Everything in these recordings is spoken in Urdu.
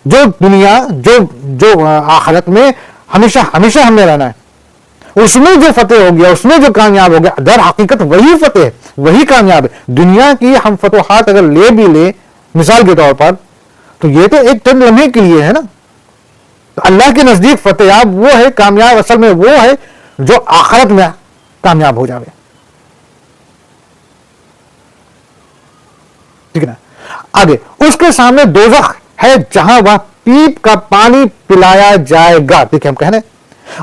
جو دنیا جو آخرت میں ہمیشہ ہمیشہ ہم نے رہنا ہے، اس میں جو فتح ہو گیا، اس میں جو کامیاب ہو گیا، در حقیقت وہی فتح ہے، وہی کامیاب ہے۔ دنیا کی ہم فتوحات اگر لے بھی لیں مثال کے طور پر، تو یہ تو ایک چند لمحے کے لیے ہے نا۔ تو اللہ کے نزدیک فتح وہ ہے، کامیاب اصل میں وہ ہے جو آخرت میں کامیاب ہو جاوے، ٹھیک ہے نا۔ آگے اس کے سامنے دوزخ ہے جہاں وہاں پیپ کا پانی پلایا جائے گا۔ دیکھیں ہم کہنے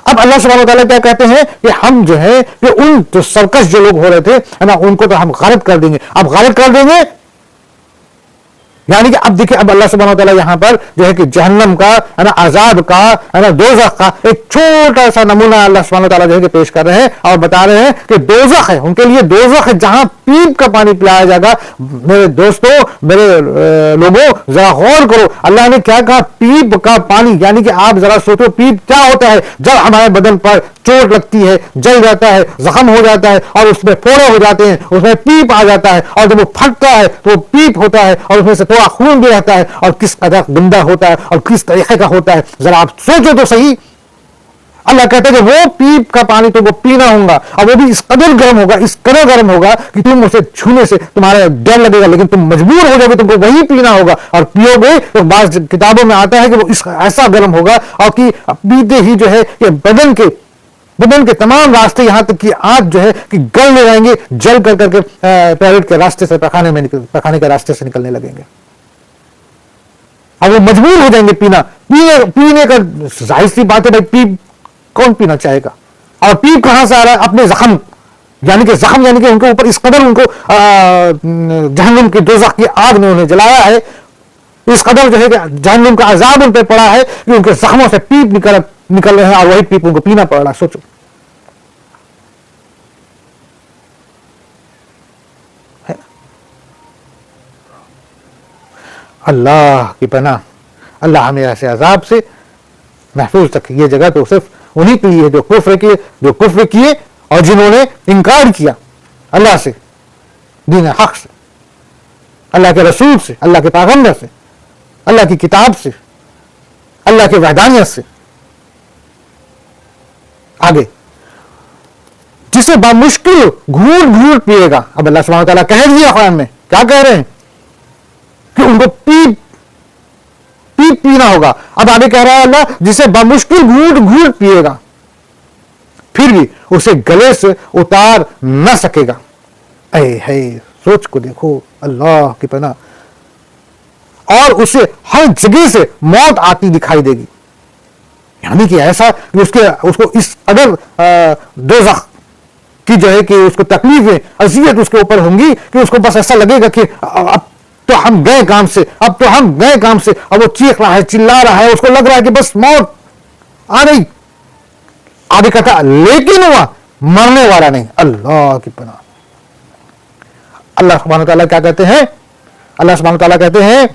اب اللہ سبحانہ وتعالیٰ کیا کہتے ہیں کہ ہم جو ہے کہ ان جو سرکش جو لوگ ہو رہے تھے نا، ان کو تو ہم غارق کر دیں گے۔ اب غارق کر دیں گے یعنی کہ اب دیکھیں، اب اللہ سبحانہ وتعالیٰ یہاں پر جو ہے کہ جہنم کا ہے نا، عذاب کا ہے نا، دوزخ کا ایک چھوٹا سا نمونہ اللہ سبحانہ وتعالیٰ جو ہے کہ پیش کر رہے ہیں اور بتا رہے ہیں کہ دوزخ ہے، ان کے لیے دوزخ ہے جہاں پیپ کا پانی پلایا جائے گا۔ میرے دوستو، میرے لوگوں، ذرا غور کرو، اللہ نے کیا کہا؟ پیپ کا پانی، یعنی کہ آپ ذرا سوچو پیپ کیا ہوتا ہے؟ جب ہمارے بدن پر چوٹ لگتی ہے، جل جاتا ہے، زخم ہو جاتا ہے اور اس میں پھوڑے ہو جاتے ہیں، اس میں پیپ آ جاتا ہے اور جب وہ پھٹتا ہے تو وہ پیپ ہوتا ہے اور اس میں سے تھوڑا خون بھی رہتا ہے، اور کس قدر گندا ہوتا ہے اور کس طریقے کا ہوتا ہے، ذرا آپ سوچو تو صحیح۔ اللہ کہتا ہے کہ وہ پیپ کا پانی تم کو پینا ہوگا، اور وہ بھی اس قدر گرم ہوگا، اس قدر گرم ہوگا کہ تم اسے چھونے سے تمہارا ڈر لگے گا، لیکن تم مجبور ہو جاؤ گے، تم کو وہی پینا ہوگا، اور پیو گے تو بعض کتابوں میں آتا ہے کہ وہ ایسا گرم ہوگا اور کہ پیتے ہی جو ہے کہ بدن کے تمام راستے یہاں تک کہ آنت جو ہے کہ گلنے لگیں گے، جل کر کے ٹوائلٹ کے راستے سے پخانے کے راستے سے نکلنے لگیں گے، اور وہ مجبور ہو جائیں گے پینے کا۔ ظاہر سی بات ہے بھائی، پیپ کون پینا چاہے گا؟ اور پیپ کہاں سے آ رہا ہے؟ اپنے زخم، یعنی کہ ان کے اوپر اس قدر ان کو جہنم کی دوزخ کی آگ نے انہیں جلایا ہے، اس قدر جو ہے کہ جہنم کا عذاب ان پہ پڑا ہے کہ ان کے زخموں سے پیپ نکل رہے ہیں اور وہی پیپ ان کو پینا پڑ رہا ہے۔ سوچو، اللہ کی پناہ، اللہ ہمیں ایسے عذاب سے محفوظ رکھے۔ یہ جگہ تو صرف انہی کے لیے جو کفر کیے اور جنہوں نے انکار کیا اللہ سے، دین حق سے، اللہ کے رسول سے، اللہ کے پیغمبر سے، اللہ کی کتاب سے، اللہ کے وحدانیت سے۔ آگے جسے بامشکل گھونٹ پیے گا، اب اللہ سبحانہ وتعالیٰ کہہ دیا قرآن میں، کیا کہہ رہے ہیں کہ ان کو پیپ پینا ہوگا۔ اب آگے کہہ رہا ہے اللہ، جسے بامشکل گھونٹ پیے گا، پھر بھی اسے گلے سے اتار نہ سکے گا۔ اے ہے، سوچ کو دیکھو، اللہ کی پناہ۔ اور اسے ہر جگہ سے موت آتی دکھائی دے گی، یعنی کہ ایسا کہ اس کو اس قدر دوزخ کی جو ہے کہ اس کو تکلیفیں، اذیت اس کے اوپر ہوں گی کہ اس کو بس ایسا لگے گا کہ اب تو ہم گئے کام سے، اب وہ چیخ رہا ہے، چلا رہا ہے، اس کو لگ رہا ہے کہ بس موت آ گئی۔ آگے کہتا لیکن وہ مرنے والا نہیں۔ اللہ کی پناہ۔ اللہ سبحانہ وتعالیٰ کیا کہتے ہیں؟ اللہ سبحانہ وتعالیٰ کہتے ہیں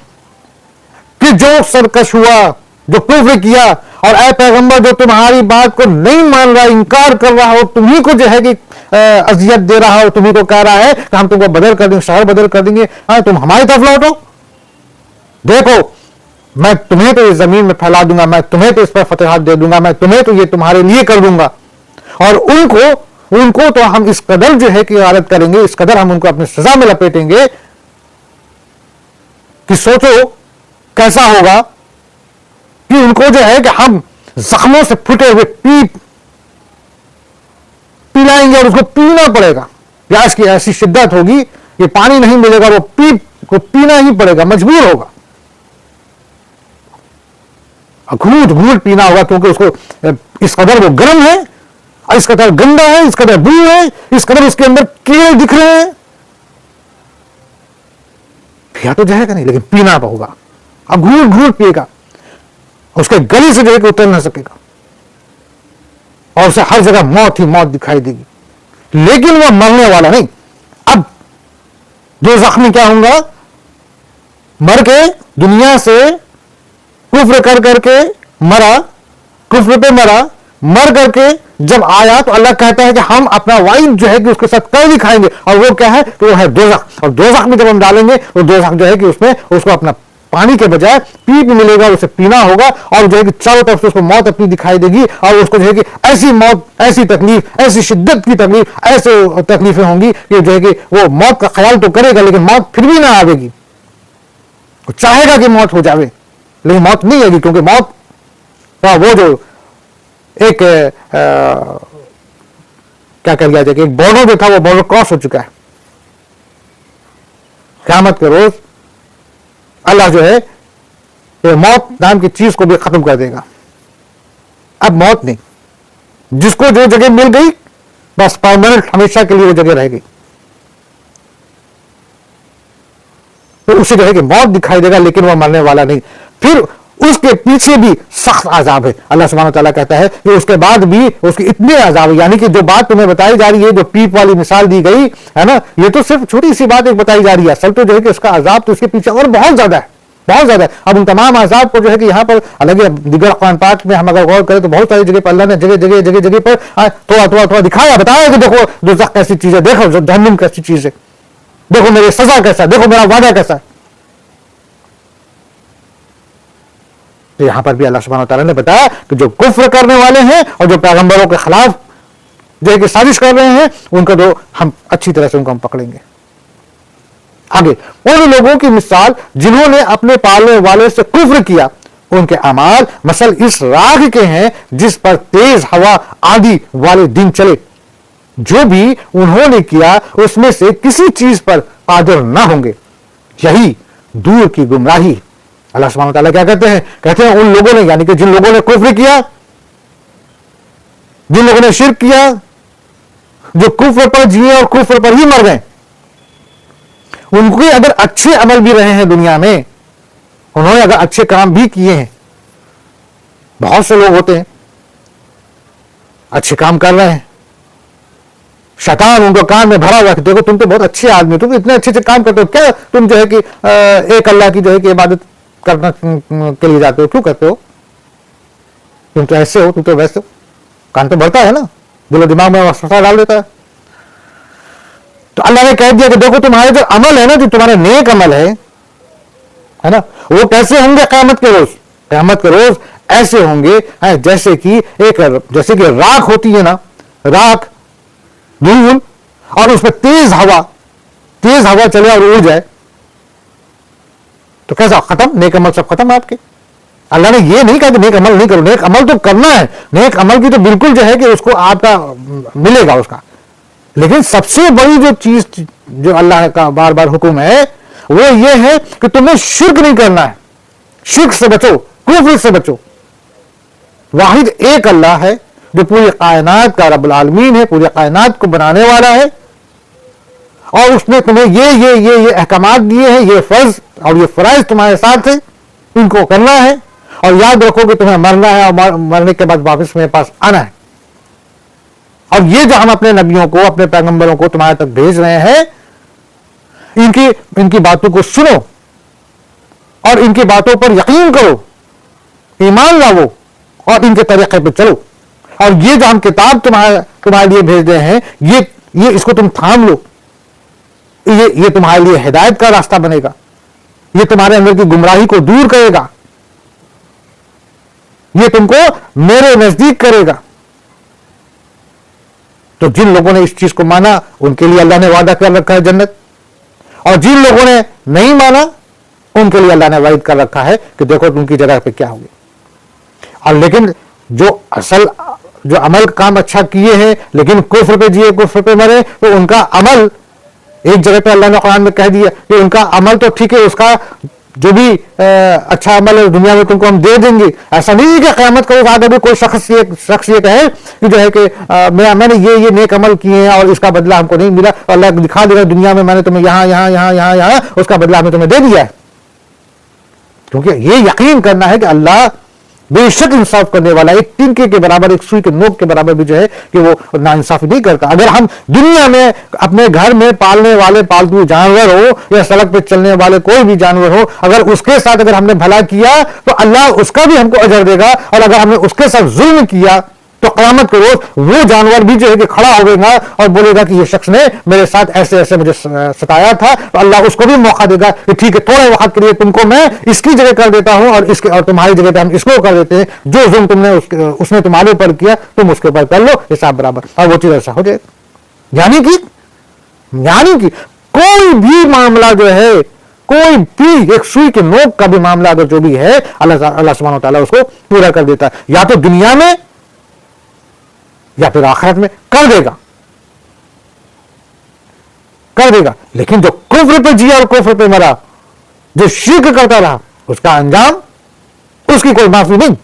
کہ جو سرکش ہوا، جو کفر کیا، اور اے پیغمبر جو تمہاری بات کو نہیں مان رہا، انکار کر رہا ہو، تمہیں کو جو ہے کہ اذیت دے رہا ہو، تمہیں کو کہہ رہا ہے کہ ہم تم کو بدل کر دیں گے، شہر بدل کر دیں گے، ہاں تم ہماری طرف لوٹو، دیکھو میں تمہیں تو اس زمین میں پھیلا دوں گا، میں تمہیں تو اس پر فتحات دے دوں گا، میں تمہیں تو یہ تمہارے لیے کر دوں گا، اور ان کو تو ہم اس قدر جو ہے کہ غارت کریں گے، اس قدر ہم ان کو اپنی سزا میں لپیٹیں گے کہ سوچو کیسا ہوگا کہ ان کو جو ہے کہ ہم زخموں سے پھٹے ہوئے پیپ پلائیں گے اور اس کو پینا پڑے گا، یا اس کی ایسی شدت ہوگی کہ پانی نہیں ملے گا، وہ پیپ کو پینا ہی پڑے گا، مجبور ہوگا، گھونٹ پینا ہوگا، کیونکہ اس کو اس قدر وہ گرم ہے، اس قدر گندا ہے، اس قدر بو ہے، اس قدر اس کے اندر کیڑے دکھ رہے ہیں، پیا تو جائے گا نہیں لیکن پینا ہوگا، اب گھونٹ پیے گا، اس کے گلے سے جو ہے کہ اتر نہ سکے گا، اور اسے ہر جگہ موت ہی موت دکھائی دے گی، لیکن وہ مرنے والا نہیں۔ اب جو زخمی کیا ہوں گا؟ مر کے دنیا سے کفر کر کے مرا، کفر پہ مرا، مر کر کے جب آیا تو اللہ کہتا ہے کہ ہم اپنا وعید جو ہے کہ اس کے ساتھ کر دکھائیں گے، اور وہ کیا ہے کہ وہ ہے دوزخ، اور دوزخ میں جب ہم ڈالیں گے تو دوزخ جو ہے کہ اس میں اس کو اپنا پانی کے بجائے پیپ ملے گا، اسے پینا ہوگا، اور جو ہے کہ چاروں طرف سے اس کو موت اپنی دکھائی دے گی، اور اس کو جو ہے کہ ایسی موت، ایسی تکلیف، ایسی شدت کی تکلیف، ایسے تکلیفیں ہوں گی کہ جو ہے کہ وہ موت کا خیال تو کرے گا لیکن موت پھر بھی نہ آئے گی. وہ چاہے گا کہ موت ہو جاوے لیکن موت نہیں آئے گی، کیونکہ موت کا وہ جو ایک کیا کر لیا جائے کہ ایک بارڈر جو تھا وہ بارڈر کراس ہو چکا ہے. قیامت کے روز اللہ جو ہے کہ موت نام کی چیز کو بھی ختم کر دے گا. اب موت نہیں، جس کو جو جگہ مل گئی بس پرماننٹ ہمیشہ کے لیے وہ جگہ رہ گئی، تو اسے جو ہے کہ موت دکھائی دے گا لیکن وہ مرنے والا نہیں. پھر اس کے پیچھے بھی سخت عذاب ہے. اللہ سبحانہ وتعالیٰ کہتا ہے کہ اس کے بعد بھی اس کے اتنے عذاب ہے، یعنی کہ جو بات تمہیں بتائی جا رہی ہے، جو پیپ والی مثال دی گئی ہے نا، یہ تو صرف چھوٹی سی بات ایک بتائی جا رہی ہے، اصل تو جو ہے کہ اس کا عذاب تو اس کے پیچھے اور بہت زیادہ ہے، بہت زیادہ ہے. اب ان تمام عذاب کو جو ہے کہ یہاں پر الگ دیگر قرآن پاک میں ہم اگر غور کریں تو بہت ساری جگہ پر اللہ نے جگہ پر تھوڑا دکھایا، بتایا کہ دیکھو دوزخ کیسی چیز ہے، دیکھو جہنم کیسی چیز ہے، دیکھو میری سزا کیسا ہے، دیکھو میرا وعدہ کیسا ہے. تو یہاں پر بھی اللہ سبحانہ وتعالیٰ نے بتایا کہ جو کفر کرنے والے ہیں اور جو پیغمبروں کے خلاف جو ہے کہ سازش کر رہے ہیں، ان کو تو ہم اچھی طرح سے ان کو ہم پکڑیں گے. آگے ان لوگوں کی مثال جنہوں نے اپنے پالنے والے سے کفر کیا، ان کے اعمال مثل اس راگ کے ہیں جس پر تیز ہوا آندھی والے دن چلے. جو بھی انہوں نے کیا اس میں سے کسی چیز پر قادر نہ ہوں گے، یہی دور کی گمراہی. اللہ سبحانہ وتعالیٰ کیا کہتے ہیں؟ کہتے ہیں ان لوگوں نے، یعنی کہ جن لوگوں نے کفر کیا، جن لوگوں نے شرک کیا، جو کفر پر جیے اور کفر پر ہی مر گئے، ان کے اگر اچھے عمل بھی رہے ہیں دنیا میں، انہوں نے اگر اچھے کام بھی کیے ہیں، بہت سے لوگ ہوتے ہیں اچھے کام کر رہے ہیں، شیطان ان کو کام میں بھرا ہوا کہ دیکھو تم تو بہت اچھے آدمی ہو، تم اتنے اچھے کام کرتے ہو، کیا تم جو ہے کہ ایک اللہ کی جو ہے کہ عبادت کرنا کے لیے جاتے ہو، کیوں کرتے ہو؟ تم تو ایسے ہو، تم تو ویسے ہو. کان تو بھرتا ہے نا، دل و دماغ میں وسوسہ ڈال دیتا ہے. تو اللہ نے کہہ دیا کہ دیکھو تمہارے جو عمل ہے نا، جو تمہارے نیک عمل ہے نا، وہ کیسے ہوں گے قیامت کے روز؟ قیامت کے روز ایسے ہوں گے جیسے کہ راکھ ہوتی ہے نا، راکھ دھول، اور اس میں تیز ہوا چلے اور اڑ جائے تو کیسا ختم؟ نیک عمل سب ختم آپ کے. اللہ نے یہ نہیں کہا کہ نیک عمل نہیں کرو، نیک عمل تو کرنا ہے، نیک عمل کی تو بالکل جو ہے کہ اس کو آپ کا ملے گا اس کا، لیکن سب سے بڑی جو چیز جو اللہ کا بار بار حکم ہے وہ یہ ہے کہ تمہیں شرک نہیں کرنا ہے. شرک سے بچو، کفر سے بچو. واحد ایک اللہ ہے جو پوری کائنات کا رب العالمین ہے، پوری کائنات کو بنانے والا ہے، اور اس نے تمہیں یہ احکامات دیے ہیں، یہ فرض اور یہ فرائض تمہارے ساتھ ہیں، ان کو کرنا ہے. اور یاد رکھو کہ تمہیں مرنا ہے اور مرنے کے بعد واپس میرے پاس آنا ہے. اور یہ جو ہم اپنے نبیوں کو، اپنے پیغمبروں کو تمہارے تک بھیج رہے ہیں، ان کی باتوں کو سنو اور ان کی باتوں پر یقین کرو، ایمان لاؤ اور ان کے طریقے پہ چلو. اور یہ جو ہم کتاب تمہارے لیے بھیج رہے ہیں، یہ اس کو تم تھام لو. یہ تمہارے لیے ہدایت کا راستہ بنے گا، یہ تمہارے اندر کی گمراہی کو دور کرے گا، یہ تم کو میرے نزدیک کرے گا. تو جن لوگوں نے اس چیز کو مانا ان کے لیے اللہ نے وعدہ کر رکھا ہے جنت، اور جن لوگوں نے نہیں مانا ان کے لیے اللہ نے وعید کر رکھا ہے کہ دیکھو تم کی جگہ پہ کیا ہوگی. اور لیکن جو اصل جو عمل کام اچھا کیے ہیں لیکن کفر پہ جیے، کفر پہ مرے، تو ان کا عمل ایک جگہ پہ اللہ نے قرآن میں کہہ دیا کہ ان کا عمل تو ٹھیک ہے، اس کا جو بھی اچھا عمل ہے دنیا میں تم کو ہم دے دیں گے. ایسا نہیں ہے کہ قیامت کا روز آگے بھی کوئی شخص یہ کہے کہ جو ہے کہ میں نے یہ نیک عمل کیے ہیں اور اس کا بدلہ ہم کو نہیں ملا، اللہ دکھا دے گا دنیا میں میں نے تمہیں یہاں اس کا بدلہ ہمیں تمہیں دے دیا ہے. کیونکہ یہ یقین کرنا ہے کہ اللہ بے شک انصاف کرنے والا، ایک تنکے کے برابر، ایک سوئی کے نوک کے برابر بھی جو ہے کہ وہ ناانصافی نہیں کرتا. اگر ہم دنیا میں اپنے گھر میں پالنے والے پالتو جانور ہو یا سڑک پہ چلنے والے کوئی بھی جانور ہو، اگر اس کے ساتھ اگر ہم نے بھلا کیا تو اللہ اس کا بھی ہم کو اجر دے گا. اور اگر ہم نے اس کے ساتھ ظلم کیا تو قیامت کے روز وہ جانور بھی جو ہے کہ کھڑا ہوگا اور بولے گا کہ یہ شخص نے میرے ساتھ ایسے ایسے مجھے ستایا تھا، تو اللہ اس کو بھی موقع دے گا کہ ٹھیک ہے تھوڑے وقت کے لیے تم کو میں اس کی جگہ کر دیتا ہوں اور تمہاری جگہ پہ ہم اس کو کر دیتے ہیں، جو ظلم تم نے اس نے تمہارے اوپر کیا تم اس کے اوپر کر لو، حساب برابر، اور وہ چیز ایسا ہو جائے گا۔ یعنی کہ کوئی بھی معاملہ جو ہے، کوئی بھی ایک سوئی کے نوک کا بھی معاملہ اگر جو بھی ہے، اللہ سبحانہ و تعالیٰ اس کو پورا کر دیتا ہے، یا تو دنیا میں یا پھر آخرت میں کر دے گا۔ لیکن جو کفر پہ جیا اور کفر پہ مرا، جو شرک کرتا رہا، اس کا انجام، اس کی کوئی معافی نہیں،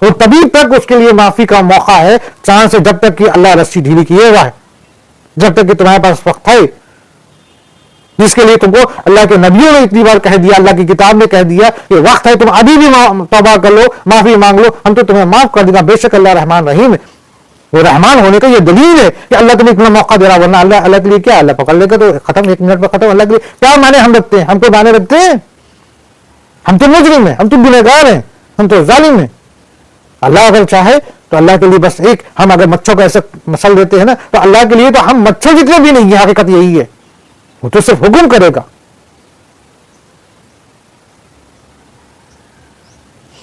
اور تبھی تک اس کے لیے معافی کا موقع ہے چاند سے، جب تک کہ اللہ رسی ڈھیلی کیے ہوا ہے، جب تک کہ تمہارے پاس وقت ہے، جس کے لیے تم کو اللہ کے نبیوں نے اتنی بار کہہ دیا، اللہ کی کتاب نے کہہ دیا کہ وقت ہے، تم ابھی بھی توبہ کر لو، معافی مانگ لو، ہم تو تمہیں معاف کر دیں گے، بے شک اللہ رحمان رحیم ہے۔ وہ رحمان ہونے کا یہ دلیل ہے کہ اللہ تمہیں اتنا موقع دے رہا، ورنہ اللہ کے لیے کیا، اللہ پکڑ لے گا تو ختم، 1 منٹ میں ختم۔ اللہ کے لیے کیا مانے ہم رکھتے ہیں؟ ہم کو مانے رکھتے ہیں؟ ہم تو مجرم ہیں، ہم تو گنہگار ہیں، ہم تو ظالم ہیں۔ اللہ اگر چاہے تو اللہ کے لیے بس ایک، ہم اگر مچھوں کو ایسے مسل دیتے ہیں نا، تو اللہ کے لیے تو ہم مچھر جتنے بھی نہیں ہیں، حقیقت یہی ہے، وہ تو صرف حکم کرے گا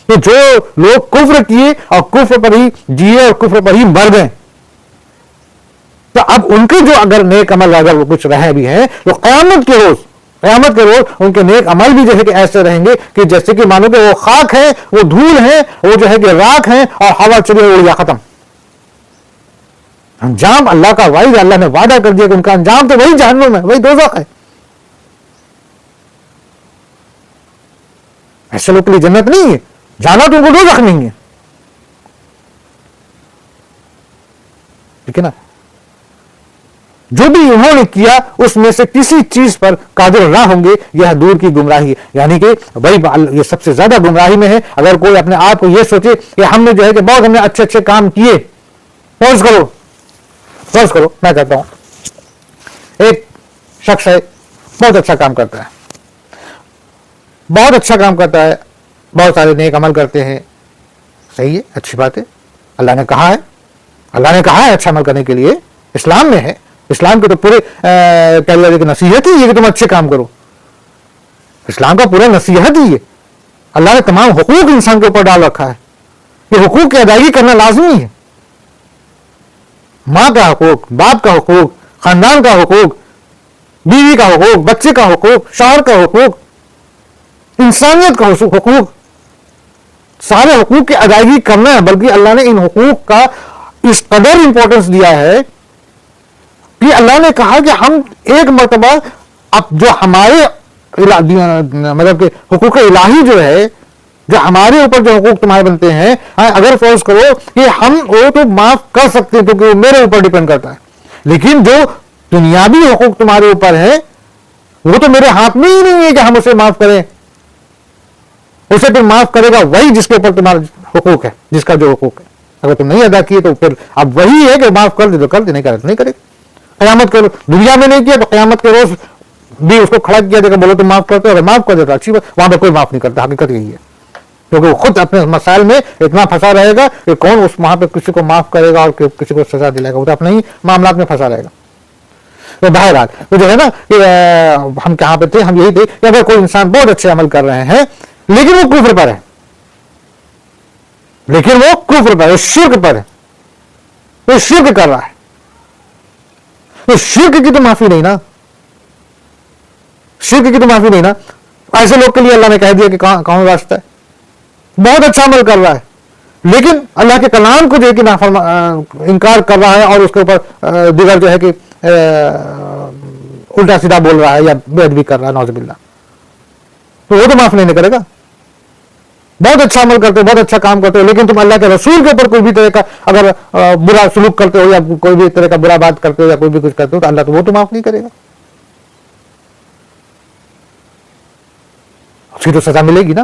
کہ جو لوگ کفر کیے اور کفر پر ہی جیے اور کفر پر ہی مر گئے، تو اب ان کے جو اگر نیک عمل اگر وہ کچھ رہے بھی ہیں، تو قیامت کے روز ان کے نیک عمل بھی جو ہے کہ ایسے رہیں گے کہ جیسے کہ مانو کہ وہ خاک ہے، وہ دھول ہے، وہ جو ہے کہ راکھ ہے، اور ہوا چلی اڑ گیا، ختم۔ انجام اللہ کا وعید، اللہ نے وعدہ کر دیا کہ ان کا انجام تو وہی جہنم ہے، وہی دوزخ ہے۔ ایسے لوگ کے لیے جنت نہیں ہے، جانا تو ان کو دوزخ نہیں ہے، ٹھیک ہے نا۔ جو بھی انہوں نے کیا اس میں سے کسی چیز پر قادر نہ ہوں گے، یہ دور کی گمراہی ہے، یعنی کہ بھائی یہ سب سے زیادہ گمراہی میں ہے اگر کوئی اپنے آپ کو یہ سوچے کہ ہم نے جو ہے کہ بہت ہم نے اچھے اچھے کام کیے۔ فرض کرو میں کہتا ہوں ایک شخص ہے، بہت اچھا کام کرتا ہے، بہت سارے نیک عمل کرتے ہیں، صحیح ہے، اچھی بات ہے، اللہ نے کہا ہے اچھا عمل کرنے کے لیے، اسلام میں ہے، اسلام کے تو پورے کہ نصیحت ہی ہے کہ تم اچھے کام کرو، اسلام کا پورا نصیحت ہی ہے۔ اللہ نے تمام حقوق انسان کے اوپر ڈال رکھا ہے، یہ حقوق کی ادائیگی کرنا لازمی ہے، ماں کا حقوق، باپ کا حقوق، خاندان کا حقوق، بیوی کا حقوق، بچے کا حقوق، شوہر کا حقوق، انسانیت کا حقوق، سارے حقوق کی ادائیگی کرنا ہے۔ بلکہ اللہ نے ان حقوق کا اس قدر امپورٹنس دیا ہے کہ اللہ نے کہا کہ ہم ایک مرتبہ اب جو ہمارے مطلب کہ حقوق الہی جو ہے، جو ہمارے اوپر جو حقوق تمہارے بنتے ہیں، اگر فرض کرو کہ ہم وہ تو معاف کر سکتے ہیں کیونکہ وہ میرے اوپر ڈیپینڈ کرتا ہے، لیکن جو دنیاوی حقوق تمہارے اوپر ہیں وہ تو میرے ہاتھ میں ہی نہیں ہے کہ ہم اسے معاف کریں، اسے پھر معاف کرے گا وہی جس کے اوپر تمہارا حقوق ہے، جس کا جو حقوق ہے، اگر تم نہیں ادا کیے تو پھر اب وہی ہے کہ معاف کر دے تو کر دے، نہیں کرے تو نہیں کرے گا۔ قیامت کے روز دنیا میں نہیں کیا تو قیامت کے روز بھی اس کو کھڑا کیا جائے گا، بولو تم معاف کرتے ہو، اگر معاف کر دیتا اچھی بات، وہاں پہ کوئی معاف نہیں کرتا، حقیقت یہی ہے، کیونکہ وہ خود اپنے مسائل میں اتنا پھنسا رہے گا کہ کون اس وہاں پہ کسی کو معاف کرے گا اور کسی کو سزا دلائے گا، وہ تو اپنے ہی معاملات میں پھنسا رہے گا۔ تو بہرحال وہ جو ہے نا کہ ہم کہاں پہ تھے، ہم یہی تھے کہ اگر کوئی انسان بہت اچھے عمل کر رہے ہیں لیکن وہ کفر پر ہے، شرک پر ہے، وہ شرک کر رہا ہے، تو شرک کی تو معافی نہیں نا، ایسے لوگ کے لیے اللہ نے کہہ دیا کہ کون راستہ ہے، بہت اچھا عمل کر رہا ہے لیکن اللہ کے کلام کو جو ہے کہ انکار کر رہا ہے اور اس کے اوپر دیگر جو ہے کہ الٹا سیدھا بول رہا ہے یا بے ادبی کر رہا ہے، نعوذ باللہ، تو وہ تو معاف نہیں کرے گا۔ بہت اچھا عمل کرتے ہو، بہت اچھا کام کرتے ہو، لیکن تم اللہ کے رسول کے اوپر کوئی بھی طرح کا اگر برا سلوک کرتے ہو یا کوئی بھی طرح کا برا بات کرتے ہو یا کوئی بھی کچھ کرتے ہو تو اللہ تو وہ تو معاف نہیں کرے گا، اس کی تو سزا ملے گی نا،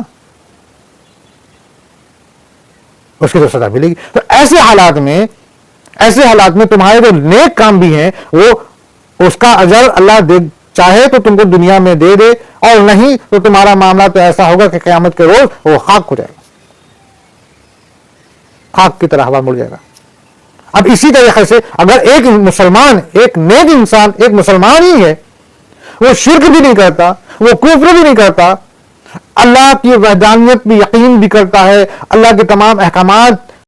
اس کی تو سزا ملے گی۔ تو ایسے حالات میں تمہارے جو نیک کام بھی ہیں وہ اس کا اجر اللہ چاہے تو تم کو دنیا میں دے دے، اور نہیں تو تمہارا معاملہ تو ایسا ہوگا کہ قیامت کے روز وہ خاک ہو جائے گا، خاک کی طرح ہوا مڑ جائے گا۔ اب اسی طریقے سے اگر ایک مسلمان، ایک نیک انسان، ایک مسلمان ہی ہے، وہ شرک بھی نہیں کرتا، وہ کفر بھی نہیں کرتا، اللہ کی وحدانیت بھی یقین بھی کرتا ہے، اللہ کے تمام احکامات